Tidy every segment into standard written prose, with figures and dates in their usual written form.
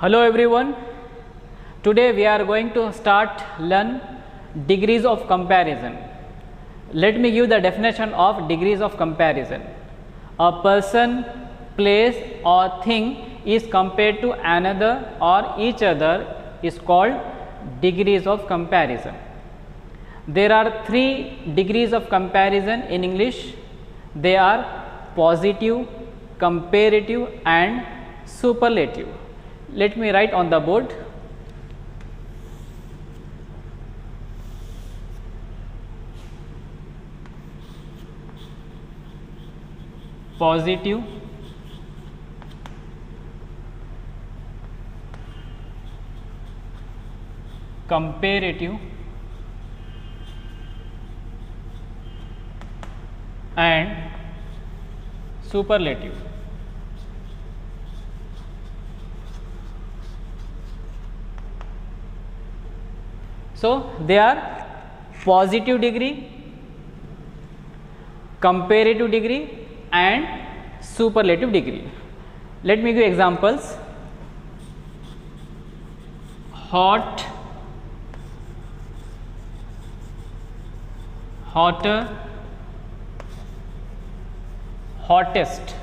Hello everyone. Today we are going to start learn degrees of comparison. Let me give the definition of degrees of comparison. A person, place or thing is compared to another or each other is called degrees of comparison. There are three degrees of comparison in English. They are positive, comparative and superlative. Let me write on the board. Positive, comparative and superlative. So, they are positive degree, comparative degree and superlative degree. Let me give examples. Hot, hotter, hottest.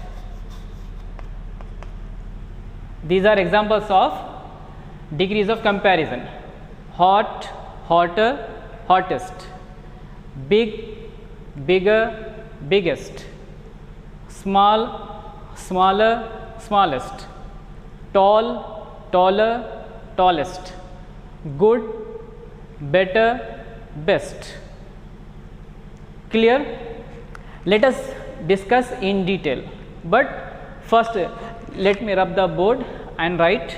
These are examples of degrees of comparison. Hot, hotter, hottest. Big, bigger, biggest. Small, smaller, smallest. Tall, taller, tallest. Good, better, best. Clear? Let us discuss in detail, but first let me rub the board and write.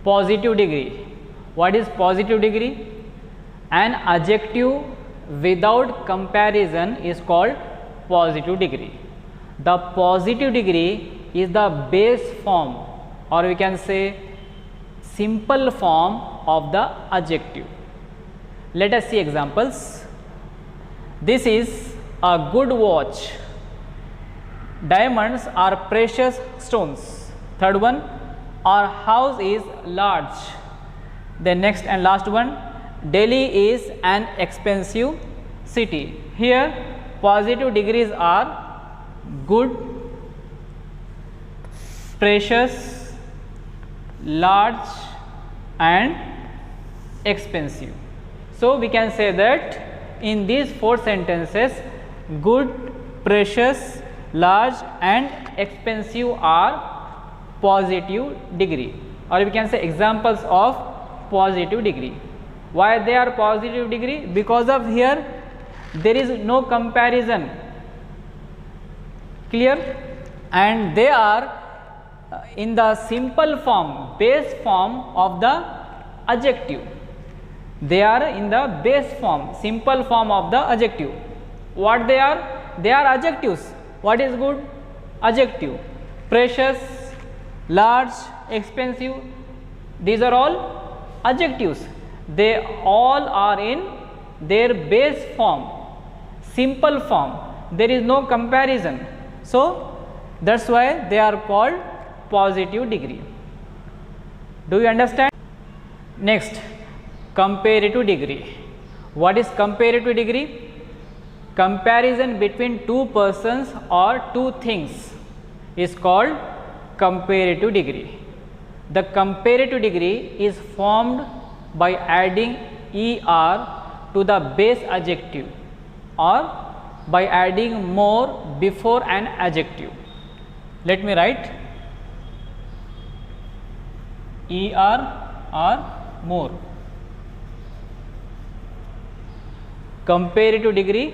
Positive degree. What is positive degree? An adjective without comparison is called positive degree. The positive degree is the base form, or we can say simple form of the adjective. Let us see examples. This is a good watch. Diamonds are precious stones. Third one, our house is large. The next and last one, Delhi is an expensive city. Here positive degrees are good, precious, large and expensive. So, we can say that in these four sentences, good, precious, large and expensive are positive degree, or we can say examples of positive degree. Why they are positive degree? Because of here there is no comparison. Clear? And they are in the simple form, base form of the adjective. They are in the base form, simple form of the adjective. What they are? They are adjectives. What is good? Adjective. Precious, large, expensive, these are all adjectives. They all are in their base form, simple form. There is no comparison. So, that is why they are called positive degree. Do you understand? Next, comparative degree. What is comparative degree? Comparison between two persons or two things is called comparative degree. The comparative degree is formed by adding er to the base adjective or by adding more before an adjective. Let me write er or more. Comparative degree,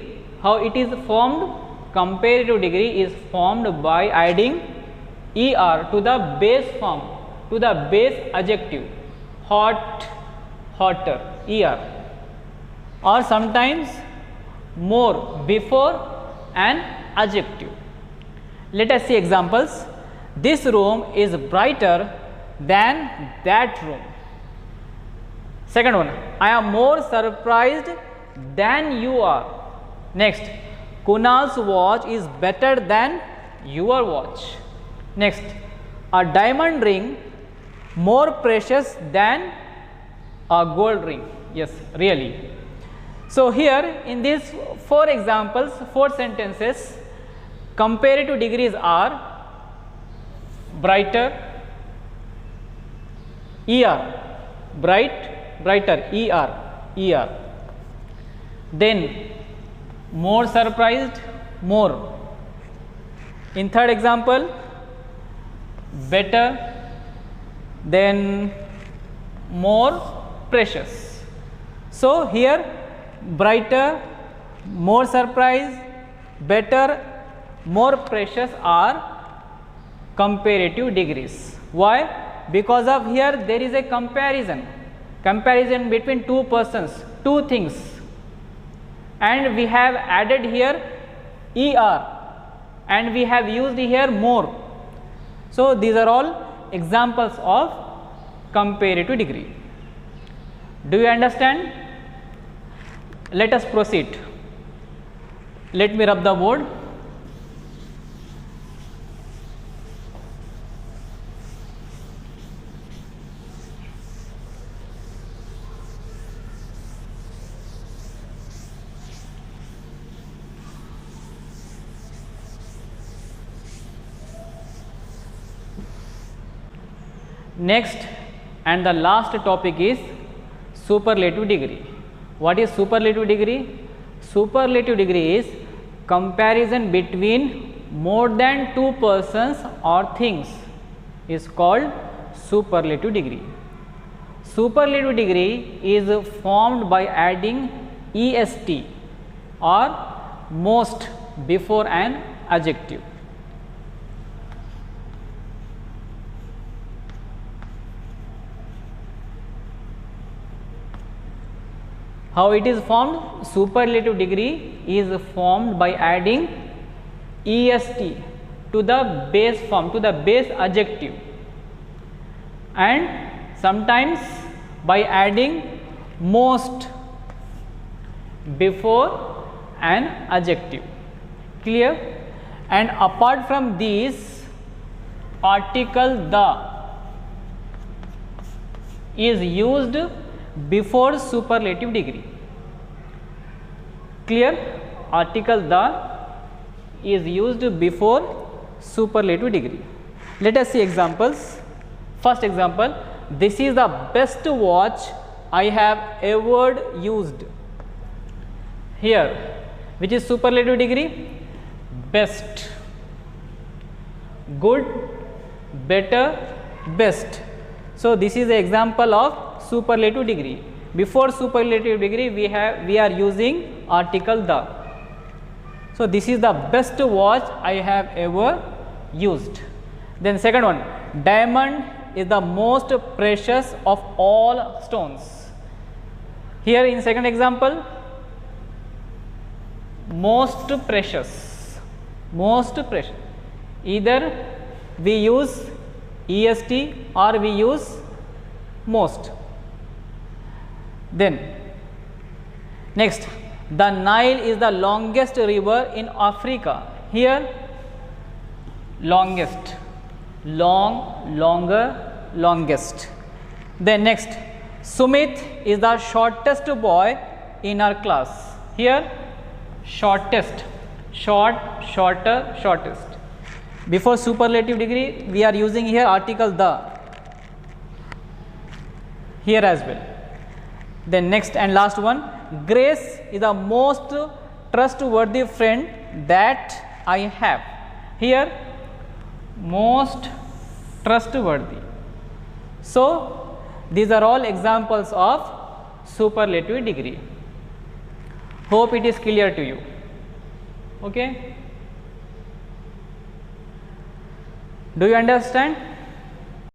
how it is formed? Comparative degree is formed by adding er to the base form, to the base adjective, hot, hotter, er, or sometimes more before an adjective. Let us see examples. This room is brighter than that room. Second one, I am more surprised than you are. Next, Kunal's watch is better than your watch. Next, a diamond ring more precious than a gold ring. Yes, really. So here in these 4 examples, 4 sentences, comparative degrees are brighter, ER, bright, brighter, ER. Then more surprised, more. In third example, better, then more precious. So here brighter, more surprise, better, more precious are comparative degrees. Why? Because of here there is a comparison between 2 persons, 2 things, and we have added here ER and we have used here more. So these are all examples of comparative degree. Do you understand? Let us proceed. Let me rub the board. Next and the last topic is superlative degree. What is superlative degree? Superlative degree is comparison between more than 2 persons or things is called superlative degree. Superlative degree is formed by adding est or most before an adjective. How it is formed? Superlative degree is formed by adding est to the base form, to the base adjective, and sometimes by adding most before an adjective. Clear? And apart from these, article the is used before superlative degree. Clear? Article the is used before superlative degree. Let us see examples. First example, this is the best watch I have ever used. Here, which is superlative degree? Best. Good, better, best. So this is the example of superlative degree. Before superlative degree we are using article the. So this is the best watch I have ever used. Then second one, diamond is the most precious of all stones. Here in second example, most precious, most precious. Either we use est or we use most. Then next, the Nile is the longest river in Africa. Here longest, long, longer, longest. Then next, Sumit is the shortest boy in our class. Here shortest, short, shorter, shortest. Before superlative degree we are using here article the, here as well. Then next and last one, Grace is the most trustworthy friend that I have. Here most trustworthy. So these are all examples of superlative degree. Hope it is clear to you. Okay? Do you understand?